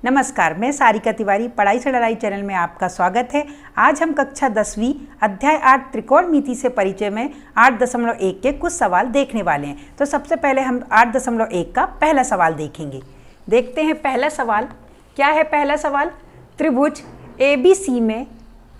नमस्कार, मैं सारिका तिवारी पढ़ाई से लड़ाई चैनल में आपका स्वागत है। आज हम कक्षा 10वीं अध्याय 8 त्रिकोणमिति से परिचय में 8.1 के कुछ सवाल देखने वाले हैं। तो सबसे पहले हम 8.1 का पहला सवाल देखेंगे। देखते हैं पहला सवाल क्या है। पहला सवाल, त्रिभुज ABC में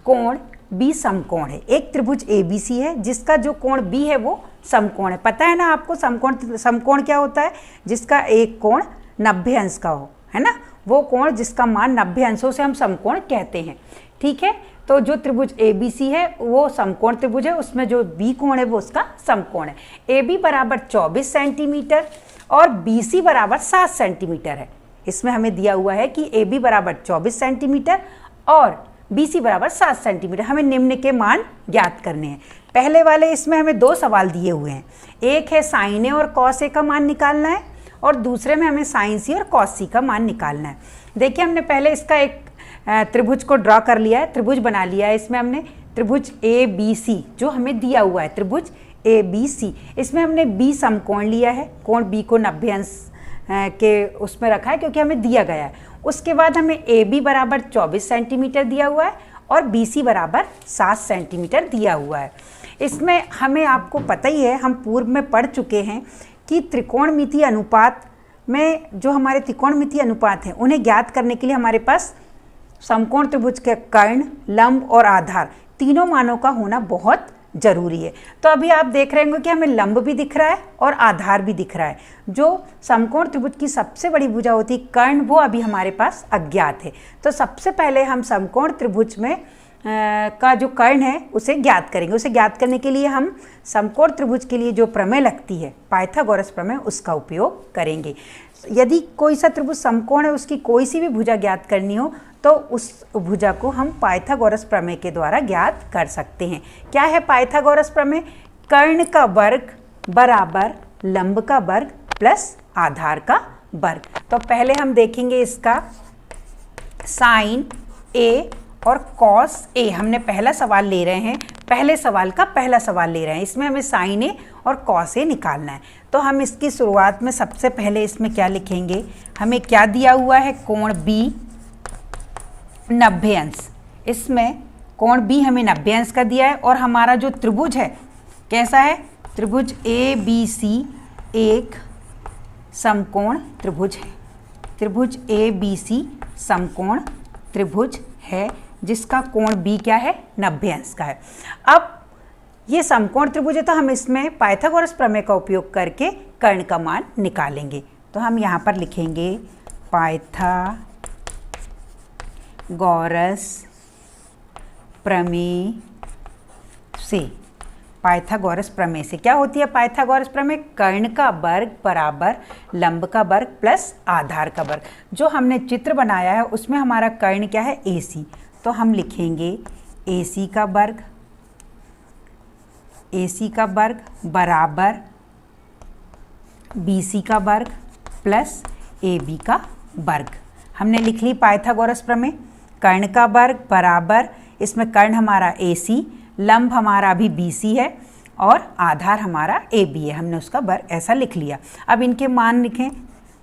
कोण B समकोण है। एक त्रिभुज ABC है जिसका जो कोण B है वो समकोण है। पता है ना आपको समकोण क्या होता है? जिसका एक कोण 90 अंश का हो, है ना, वो कोण जिसका मान 90 अंशों से हम समकोण कहते हैं। ठीक है, तो जो त्रिभुज ABC है वो समकोण त्रिभुज है, उसमें जो B कोण है वो उसका समकोण है। AB बराबर 24 सेंटीमीटर और BC बराबर 7 सेंटीमीटर है। इसमें हमें दिया हुआ है कि AB बराबर 24 सेंटीमीटर और BC बराबर 7 सेंटीमीटर। हमें निम्न के मान ज्ञात करने हैं। पहले वाले इसमें हमें दो सवाल दिए हुए हैं। एक है साइन A और कॉस A का मान निकालना है और दूसरे में हमें साइन C और कॉस C का मान निकालना है। देखिए, हमने पहले इसका एक त्रिभुज को ड्रॉ कर लिया है, त्रिभुज बना लिया है। इसमें हमने त्रिभुज ABC जो हमें दिया हुआ है, त्रिभुज ABC, इसमें हमने B समकोण लिया है। कोण B को 90 अंश के उसमें रखा है क्योंकि हमें दिया गया है। उसके बाद हमें AB बराबर 24 सेंटीमीटर दिया हुआ है और BC बराबर 7 सेंटीमीटर दिया हुआ है। इसमें हमें, आपको पता ही है, हम पूर्व में पढ़ चुके हैं कि त्रिकोणमितीय अनुपात में जो हमारे त्रिकोणमितीय अनुपात हैं उन्हें ज्ञात करने के लिए हमारे पास समकोण त्रिभुज के कर्ण, लंब और आधार तीनों मानों का होना बहुत जरूरी है। तो अभी आप देख रहे होंगे कि हमें लंब भी दिख रहा है और आधार भी दिख रहा है। जो समकोण त्रिभुज की सबसे बड़ी भुजा होती है कर्ण, वो अभी हमारे पास अज्ञात है। तो सबसे पहले हम समकोण त्रिभुज में का जो कर्ण है उसे ज्ञात करेंगे। उसे ज्ञात करने के लिए हम समकोण त्रिभुज के लिए जो प्रमेय लगती है, पाइथागोरस प्रमेय, उसका उपयोग करेंगे। यदि कोई सा त्रिभुज समकोण है, उसकी कोई सी भी भुजा ज्ञात करनी हो तो उस भुजा को हम पाइथागोरस प्रमेय के द्वारा ज्ञात कर सकते हैं। क्या है पाइथागोरस प्रमेय? कर्ण का वर्ग बराबर लंब का वर्ग प्लस आधार का वर्ग। तो पहले हम देखेंगे इसका साइन A और कॉस A। हमने पहला सवाल ले रहे हैं, पहले सवाल का पहला सवाल ले रहे हैं। इसमें हमें साइन A और कॉस A निकालना है। तो हम इसकी शुरुआत में सबसे पहले इसमें क्या लिखेंगे? हमें क्या दिया हुआ है? कोण B 90 अंश। इसमें कोण B हमें 90 अंश का दिया है और हमारा जो त्रिभुज है कैसा है? त्रिभुज ABC एक समकोण त्रिभुज है। त्रिभुज ABC समकोण त्रिभुज है जिसका कोण B क्या है? 90 अंश का है। अब ये समकोण त्रिभुज है तो हम इसमें पाइथागोरस प्रमेय का उपयोग करके कर्ण का मान निकालेंगे। तो हम यहाँ पर लिखेंगे पाइथागोरस प्रमेय से। पाइथागोरस प्रमेय से क्या होती है? पाइथागोरस प्रमेय कर्ण का वर्ग बराबर लंब का वर्ग प्लस आधार का वर्ग। जो हमने चित्र बनाया है उसमें हमारा कर्ण क्या है? AC। तो हम लिखेंगे AC का वर्ग बराबर BC का वर्ग प्लस AB का वर्ग। हमने लिख ली पाइथागोरस प्रमेय। कर्ण का वर्ग बराबर, इसमें कर्ण हमारा AC, लंब हमारा अभी BC है और आधार हमारा AB है। हमने उसका वर्ग ऐसा लिख लिया। अब इनके मान लिखें।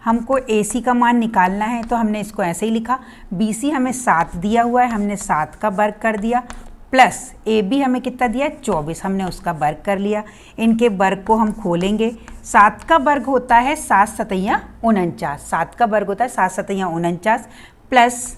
हमको AC का मान निकालना है तो हमने इसको ऐसे ही लिखा। BC हमें 7 दिया हुआ है, हमने 7 का वर्ग कर दिया, प्लस AB हमें कितना दिया है? 24, हमने उसका वर्ग कर लिया। इनके वर्ग को हम खोलेंगे। 7 का वर्ग होता है 7 सतैया 49। 7 का वर्ग होता है 7 सतैया 49 प्लस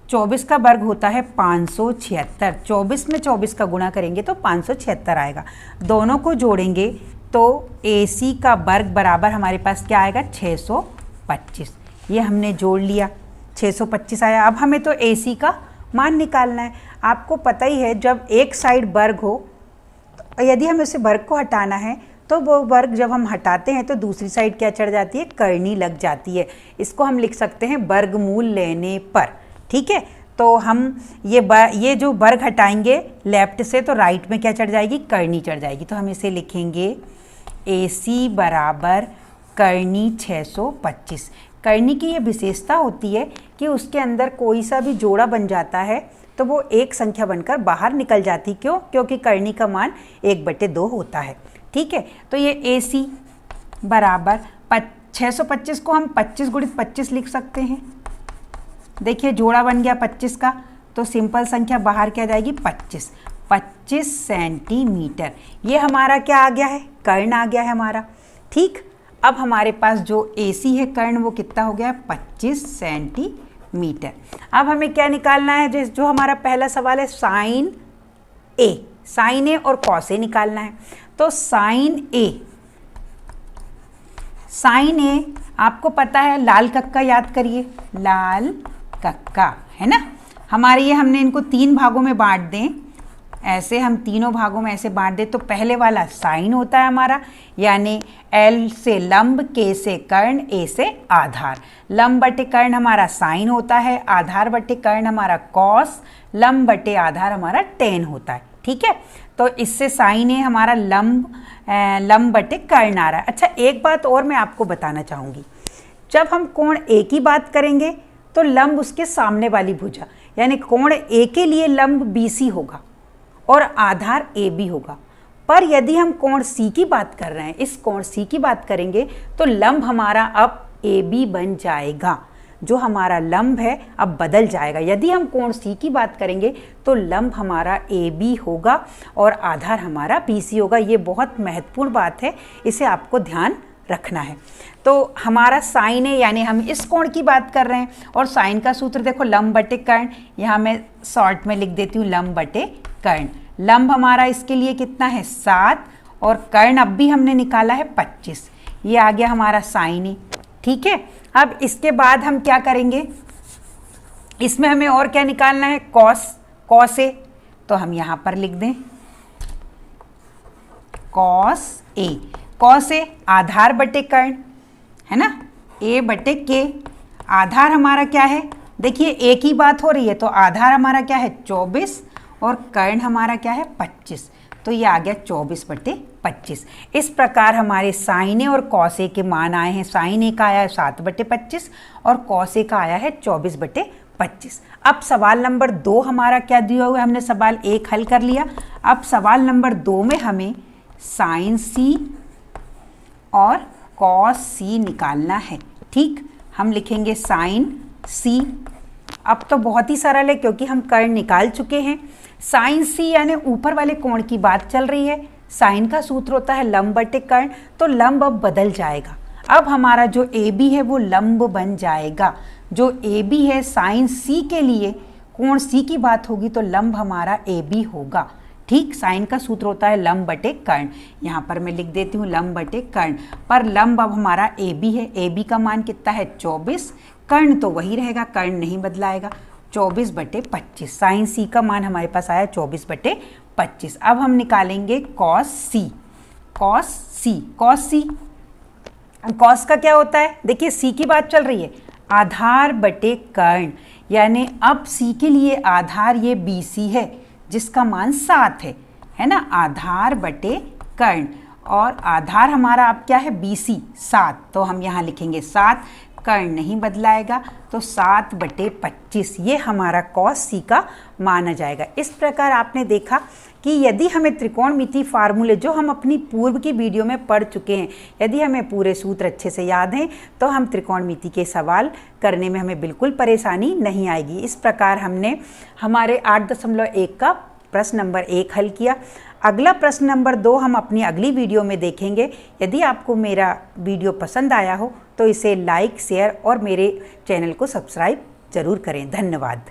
24 का वर्ग होता है 576। 24 में 24 का गुणा करेंगे तो 576 आएगा। दोनों को जोड़ेंगे तो AC का वर्ग बराबर हमारे पास क्या आएगा? 625। ये हमने जोड़ लिया, 625 आया। अब हमें तो AC का मान निकालना है। आपको पता ही है, जब एक साइड वर्ग हो, यदि हमें उसे वर्ग को हटाना है तो वो वर्ग जब हम हटाते हैं तो दूसरी साइड क्या चढ़ जाती है? कर्णी लग जाती है। इसको हम लिख सकते हैं वर्गमूल लेने पर। ठीक है, तो हम ये जो वर्ग हटाएंगे लेफ्ट से तो राइट में क्या चढ़ जाएगी? कर्णी चढ़ जाएगी। तो हम इसे लिखेंगे AC बराबर कर्णी 625। कर्णी की ये विशेषता होती है कि उसके अंदर कोई सा भी जोड़ा बन जाता है तो वो एक संख्या बनकर बाहर निकल जाती। क्यों? क्योंकि कर्णी का मान 1/2 होता है। ठीक है। तो ये AC बराबर 625 को हम 25 गुणित 25 लिख सकते हैं। देखिए जोड़ा बन गया 25 का, तो सिंपल संख्या बाहर क्या जाएगी 25 सेंटीमीटर। ये हमारा क्या आ गया है, कर्ण आ गया है हमारा। ठीक, अब हमारे पास जो AC है कर्ण वो कितना हो गया है 25 सेंटीमीटर। अब हमें क्या निकालना है, जो हमारा पहला सवाल है साइन ए और कॉस ए निकालना है। तो साइन ए आपको पता है, लाल कक्का याद करिए, लाल कक्का है ना हमारे। ये हमने इनको 3 भागों में बांट दें, ऐसे हम तीनों भागों में ऐसे बांट दें। तो पहले वाला साइन होता है हमारा, यानी L से लंब, K से कर्ण, A से आधार। लंब बटे कर्ण हमारा साइन होता है, आधार बटे कर्ण हमारा कॉस, लंब बटे आधार हमारा टेन होता है। ठीक है, तो इससे साइन ए हमारा लंब बटे कर्ण आ रहा है। अच्छा, एक बात और मैं आपको बताना चाहूँगी, जब हम कोण ए की बात करेंगे तो लंब उसके सामने वाली भुजा, यानी कोण ए के लिए लंब BC होगा और आधार AB होगा। पर यदि हम कोण C की बात कर रहे हैं, इस कोण C की बात करेंगे, तो लंब हमारा अब AB बन जाएगा। जो हमारा लंब है अब बदल जाएगा। यदि हम कोण C की बात करेंगे तो लंब हमारा AB होगा और आधार हमारा BC होगा। ये बहुत महत्वपूर्ण बात है, इसे आपको ध्यान रखना है। तो हमारा साइन है, यानी हम इस कोण की बात कर रहे हैं, और साइन का सूत्र देखो लंब बटे कर्ण, यहाँ मैं शॉर्ट में लिख देती हूँ लंब बटे कर्ण। लंब हमारा इसके लिए कितना है 7 और कर्ण अब भी हमने निकाला है 25। ये आ गया हमारा साइन ए। ठीक है, अब इसके बाद हम क्या करेंगे, इसमें हमें और क्या निकालना है, कॉस ए। तो हम यहाँ पर लिख दें कॉस ए आधार बटे कर्ण है ना, A बटे K। आधार हमारा क्या है, देखिए A की बात हो रही है तो आधार हमारा क्या है 24 और कर्ण हमारा क्या है 25। तो ये आ गया 24 बटे 25। इस प्रकार हमारे साइन ए और कॉस ए के मान आए हैं। साइन ए का आया है 7 बटे 25 और कॉस ए का आया है 24 बटे 25। अब सवाल नंबर 2 हमारा क्या दिया हुआ है, हमने सवाल 1 हल कर लिया। अब सवाल नंबर 2 में हमें साइन C और कॉस C निकालना है। ठीक, हम लिखेंगे साइन C। अब तो बहुत ही सरल है क्योंकि हम कर्ण निकाल चुके हैं। साइन C यानी ऊपर वाले कोण की बात चल रही है। साइन का सूत्र होता है लंब बटे कर्ण, तो लंब अब बदल जाएगा। अब हमारा जो AB है वो लंब बन जाएगा। जो AB है साइन C के लिए कोण C की बात होगी तो लंब हमारा AB होगा। ठीक, साइन का सूत्र होता है लंब बटे कर्ण। यहाँ पर मैं लिख देती हूँ लंब बटे कर्ण, पर लंब अब हमारा AB है। AB का मान कितना है 24, कर्ण तो वही रहेगा, कर्ण नहीं बदलाएगा। 24 बटे 25। साइन C का मान हमारे पास आया 24 बटे 25। अब हम निकालेंगे कॉस C। कॉस का क्या होता है, देखिए C की बात चल रही है, आधार बटे कर्ण, यानी अब C के लिए आधार ये BC है जिसका मान 7 है ना, आधार बटे कर्ण, और आधार हमारा अब क्या है BC 7। तो हम यहाँ लिखेंगे 7, कर्ण नहीं बदलाएगा, तो 7 बटे 25 ये हमारा कॉस C का मान आ जाएगा। इस प्रकार आपने देखा कि यदि हमें त्रिकोणमिति फार्मूले जो हम अपनी पूर्व की वीडियो में पढ़ चुके हैं, यदि हमें पूरे सूत्र अच्छे से याद हैं तो हम त्रिकोणमिति के सवाल करने में हमें बिल्कुल परेशानी नहीं आएगी। इस प्रकार हमने हमारे 8.1 का प्रश्न नंबर 1 हल किया। अगला प्रश्न नंबर 2 हम अपनी अगली वीडियो में देखेंगे। यदि आपको मेरा वीडियो पसंद आया हो तो इसे लाइक, शेयर और मेरे चैनल को सब्सक्राइब जरूर करें। धन्यवाद।